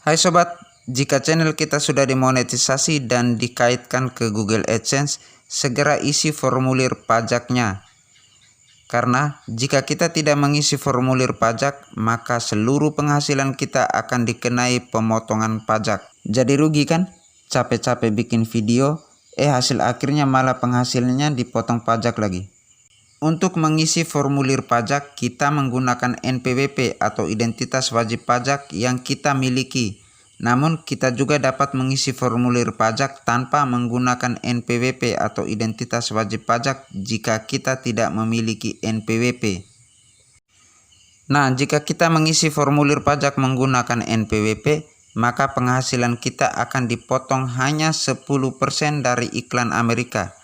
Hai sobat, jika channel kita sudah dimonetisasi dan dikaitkan ke Google AdSense, segera isi formulir pajaknya. Karena jika kita tidak mengisi formulir pajak, maka seluruh penghasilan kita akan dikenai pemotongan pajak. Jadi rugi kan? Capek-capek bikin video, hasil akhirnya malah penghasilannya dipotong pajak lagi. Untuk mengisi formulir pajak, kita menggunakan NPWP atau identitas wajib pajak yang kita miliki. Namun, kita juga dapat mengisi formulir pajak tanpa menggunakan NPWP atau identitas wajib pajak jika kita tidak memiliki NPWP. Nah, jika kita mengisi formulir pajak menggunakan NPWP, maka penghasilan kita akan dipotong hanya 10% dari iklan Amerika.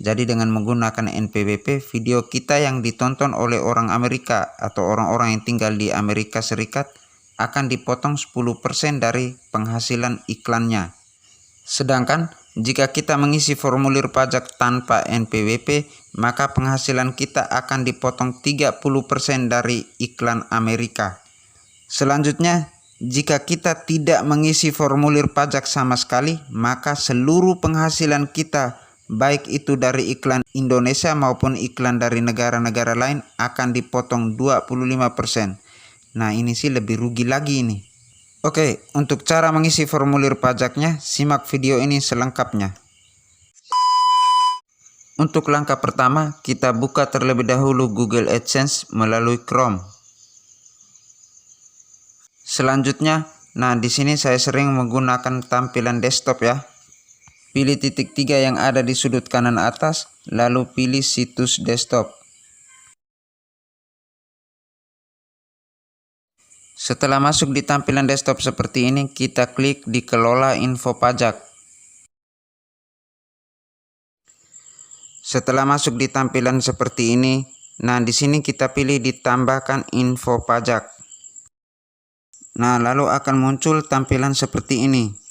Jadi dengan menggunakan NPWP, video kita yang ditonton oleh orang Amerika atau orang-orang yang tinggal di Amerika Serikat akan dipotong 10% dari penghasilan iklannya. Sedangkan jika kita mengisi formulir pajak tanpa NPWP, maka penghasilan kita akan dipotong 30% dari iklan Amerika. Selanjutnya, jika kita tidak mengisi formulir pajak sama sekali, maka seluruh penghasilan kita, baik itu dari iklan Indonesia maupun iklan dari negara-negara lain, akan dipotong 25%. Nah, ini sih lebih rugi lagi ini. Oke, untuk cara mengisi formulir pajaknya, simak video ini selengkapnya. Untuk langkah pertama, kita buka terlebih dahulu Google AdSense melalui Chrome. Selanjutnya, di sini saya sering menggunakan tampilan desktop ya. Pilih titik 3 yang ada di sudut kanan atas, lalu pilih situs desktop. Setelah masuk di tampilan desktop seperti ini, kita klik di kelola info pajak. Setelah masuk di tampilan seperti ini, di sini kita pilih ditambahkan info pajak. Lalu akan muncul tampilan seperti ini.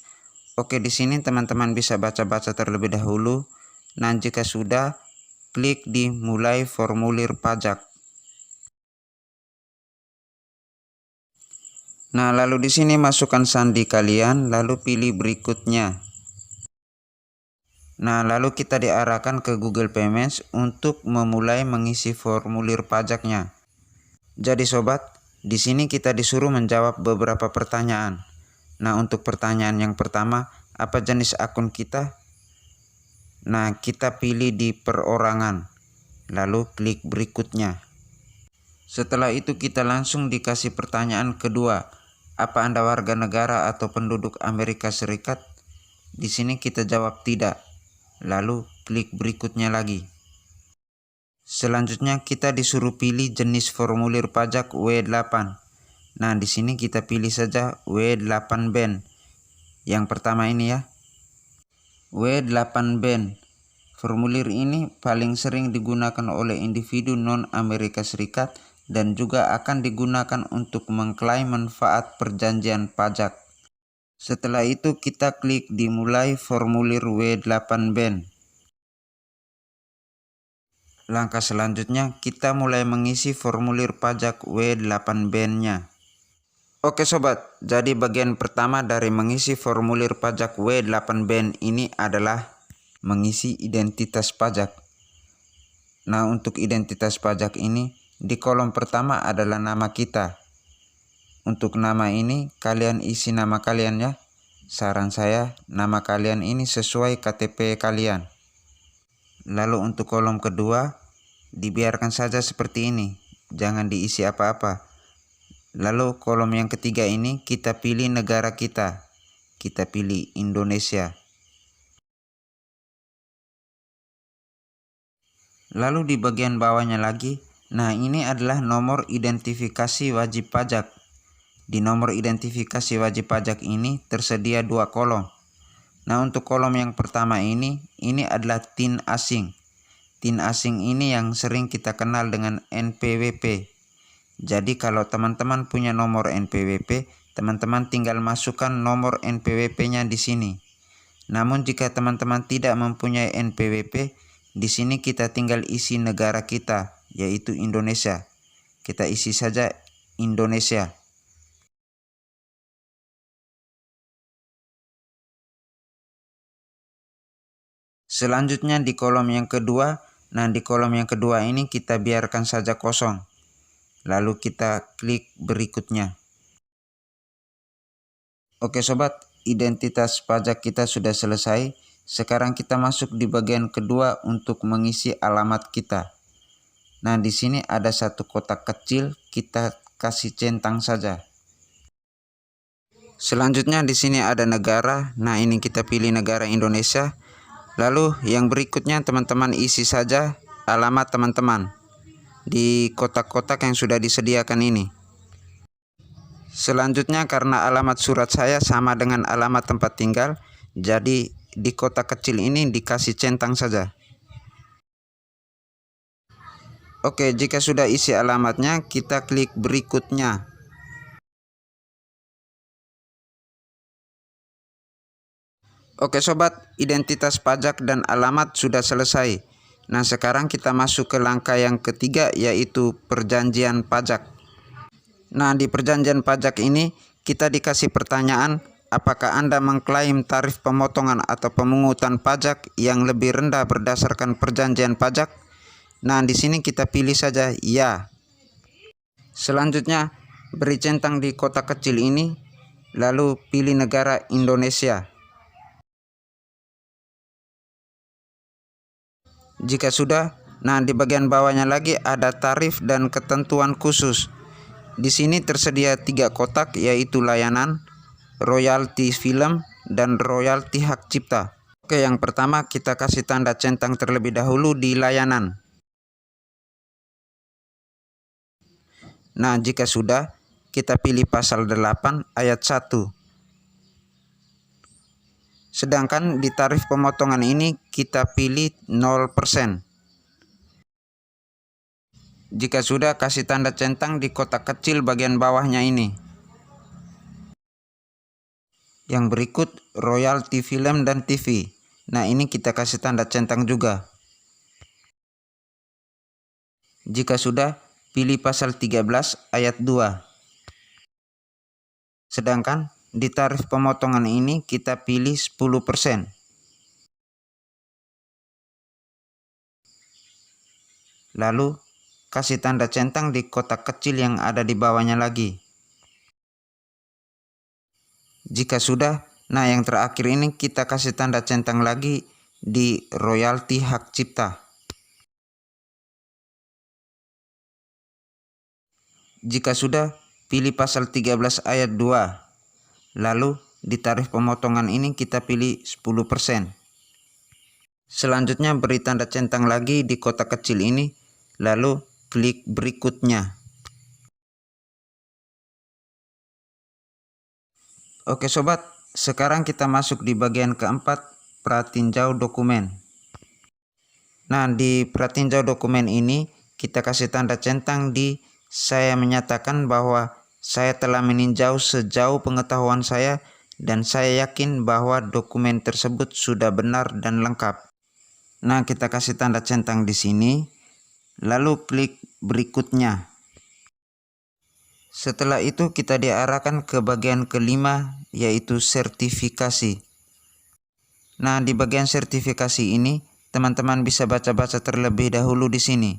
Oke, di sini teman-teman bisa baca-baca terlebih dahulu. Jika sudah, klik di mulai formulir pajak. Lalu di sini masukkan sandi kalian, lalu pilih berikutnya. Lalu kita diarahkan ke Google Payments untuk memulai mengisi formulir pajaknya. Jadi sobat, di sini kita disuruh menjawab beberapa pertanyaan. Untuk pertanyaan yang pertama, apa jenis akun kita? Kita pilih di perorangan, lalu klik berikutnya. Setelah itu kita langsung dikasih pertanyaan kedua, apa Anda warga negara atau penduduk Amerika Serikat? Di sini kita jawab tidak, lalu klik berikutnya lagi. Selanjutnya kita disuruh pilih jenis formulir pajak W8. Di sini kita pilih saja W8 BEN. Yang pertama ini ya. W8 BEN. Formulir ini paling sering digunakan oleh individu non-Amerika Serikat dan juga akan digunakan untuk mengklaim manfaat perjanjian pajak. Setelah itu kita klik di mulai formulir W8 BEN. Langkah selanjutnya kita mulai mengisi formulir pajak W8 BEN-nya. Oke sobat, jadi bagian pertama dari mengisi formulir pajak W8 BEN ini adalah mengisi identitas pajak. Untuk identitas pajak ini, di kolom pertama adalah nama kita. Untuk nama ini, kalian isi nama kalian ya. Saran saya, nama kalian ini sesuai KTP kalian. Lalu untuk kolom kedua, dibiarkan saja seperti ini. Jangan diisi apa-apa. Lalu kolom yang ketiga ini kita pilih negara kita. Kita pilih Indonesia. Lalu di bagian bawahnya lagi, ini adalah nomor identifikasi wajib pajak. Di nomor identifikasi wajib pajak ini tersedia 2 kolom. Untuk kolom yang pertama ini adalah TIN asing. TIN asing ini yang sering kita kenal dengan NPWP. Jadi kalau teman-teman punya nomor NPWP, teman-teman tinggal masukkan nomor NPWP-nya di sini. Namun jika teman-teman tidak mempunyai NPWP, di sini kita tinggal isi negara kita, yaitu Indonesia. Kita isi saja Indonesia. Selanjutnya di kolom yang kedua, nah di kolom yang kedua ini kita biarkan saja kosong. Lalu kita klik berikutnya. Oke sobat, identitas pajak kita sudah selesai. Sekarang kita masuk di bagian kedua untuk mengisi alamat kita. Nah, di sini ada satu kotak kecil, kita kasih centang saja. Selanjutnya di sini ada negara. Nah, ini kita pilih negara Indonesia. Lalu yang berikutnya teman-teman isi saja alamat teman-teman di kotak-kotak yang sudah disediakan ini. Selanjutnya karena alamat surat saya sama dengan alamat tempat tinggal, jadi di kotak kecil ini dikasih centang saja. Oke, jika sudah isi alamatnya, kita klik berikutnya. Oke sobat, identitas pajak dan alamat sudah selesai. Nah, sekarang kita masuk ke langkah yang ketiga, yaitu perjanjian pajak. Nah, di perjanjian pajak ini kita dikasih pertanyaan, apakah Anda mengklaim tarif pemotongan atau pemungutan pajak yang lebih rendah berdasarkan perjanjian pajak? Nah, di sini kita pilih saja ya. Selanjutnya, beri centang di kotak kecil ini, lalu pilih negara Indonesia. Jika sudah, nah di bagian bawahnya lagi ada tarif dan ketentuan khusus. Di sini tersedia 3 kotak, yaitu layanan, royalti film, dan royalti hak cipta. Oke, yang pertama kita kasih tanda centang terlebih dahulu di layanan. Nah, jika sudah, kita pilih pasal 8 ayat 1. Sedangkan di tarif pemotongan ini kita pilih 0%. Jika sudah, kasih tanda centang di kotak kecil bagian bawahnya ini. Yang berikut royalti film dan TV. Nah, ini kita kasih tanda centang juga. Jika sudah, pilih pasal 13 ayat 2. Sedangkan di tarif pemotongan ini kita pilih 10%. Lalu kasih tanda centang di kotak kecil yang ada di bawahnya lagi. Jika sudah, nah yang terakhir ini kita kasih tanda centang lagi di royalti hak cipta. Jika sudah, pilih pasal 13 ayat 2. Lalu di tarif pemotongan ini kita pilih 10%. Selanjutnya beri tanda centang lagi di kotak kecil ini, lalu klik berikutnya. Oke sobat, sekarang kita masuk di bagian keempat, pratinjau dokumen. Nah, di pratinjau dokumen ini kita kasih tanda centang di saya menyatakan bahwa saya telah meninjau sejauh pengetahuan saya dan saya yakin bahwa dokumen tersebut sudah benar dan lengkap. Nah, kita kasih tanda centang di sini, lalu klik berikutnya. Setelah itu kita diarahkan ke bagian kelima, yaitu sertifikasi. Nah, di bagian sertifikasi ini, teman-teman bisa baca-baca terlebih dahulu di sini.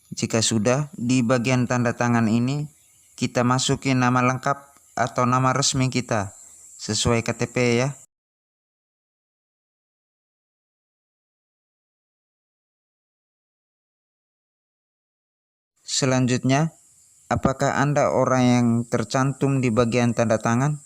Jika sudah, di bagian tanda tangan ini, kita masukin nama lengkap atau nama resmi kita, sesuai KTP ya. Selanjutnya, apakah Anda orang yang tercantum di bagian tanda tangan?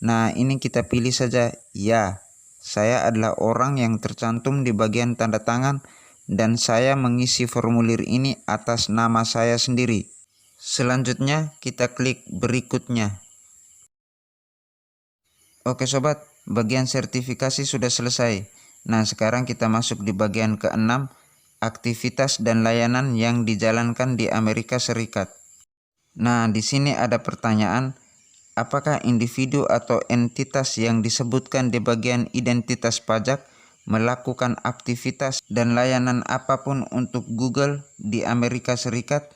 Nah, ini kita pilih saja ya. Saya adalah orang yang tercantum di bagian tanda tangan dan saya mengisi formulir ini atas nama saya sendiri. Selanjutnya, kita klik berikutnya. Oke sobat, bagian sertifikasi sudah selesai. Nah, sekarang kita masuk di bagian ke-6, aktivitas dan layanan yang dijalankan di Amerika Serikat. Nah, di sini ada pertanyaan, apakah individu atau entitas yang disebutkan di bagian identitas pajak melakukan aktivitas dan layanan apapun untuk Google di Amerika Serikat?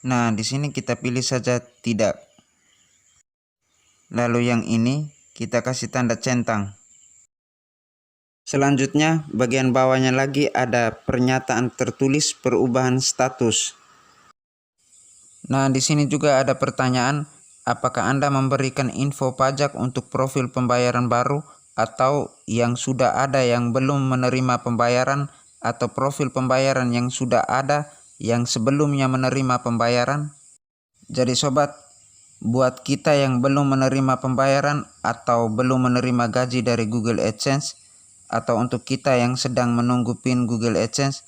Nah, di sini kita pilih saja tidak. Lalu yang ini kita kasih tanda centang. Selanjutnya, bagian bawahnya lagi ada pernyataan tertulis perubahan status. Nah, di sini juga ada pertanyaan, apakah Anda memberikan info pajak untuk profil pembayaran baru atau yang sudah ada yang belum menerima pembayaran, atau profil pembayaran yang sudah ada yang sebelumnya menerima pembayaran? Jadi sobat, buat kita yang belum menerima pembayaran atau belum menerima gaji dari Google AdSense, atau untuk kita yang sedang menunggu PIN Google AdSense,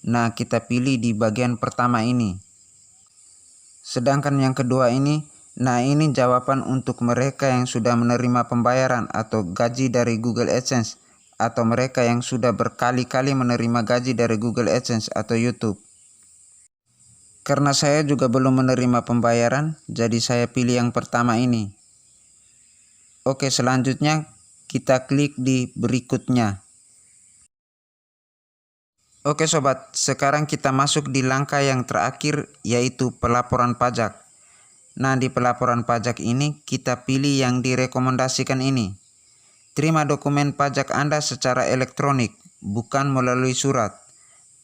nah kita pilih di bagian pertama ini. Sedangkan yang kedua ini, nah ini jawaban untuk mereka yang sudah menerima pembayaran atau gaji dari Google AdSense, atau mereka yang sudah berkali-kali menerima gaji dari Google AdSense atau YouTube. Karena saya juga belum menerima pembayaran, jadi saya pilih yang pertama ini. Oke, selanjutnya kita klik di berikutnya. Oke sobat, sekarang kita masuk di langkah yang terakhir, yaitu pelaporan pajak. Nah, di pelaporan pajak ini kita pilih yang direkomendasikan ini. Terima dokumen pajak Anda secara elektronik, bukan melalui surat.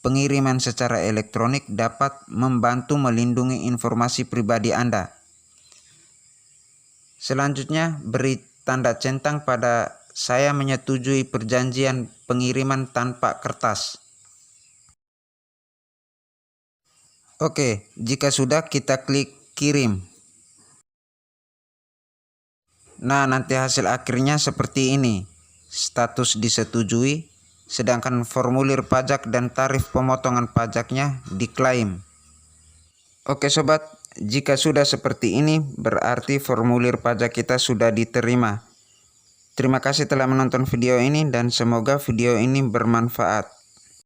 Pengiriman secara elektronik dapat membantu melindungi informasi pribadi Anda. Selanjutnya, beri tanda centang pada saya menyetujui perjanjian pengiriman tanpa kertas. Oke, jika sudah kita klik kirim. Nah, nanti hasil akhirnya seperti ini. Status disetujui, sedangkan formulir pajak dan tarif pemotongan pajaknya diklaim. Oke sobat, jika sudah seperti ini berarti formulir pajak kita sudah diterima. Terima kasih telah menonton video ini dan semoga video ini bermanfaat.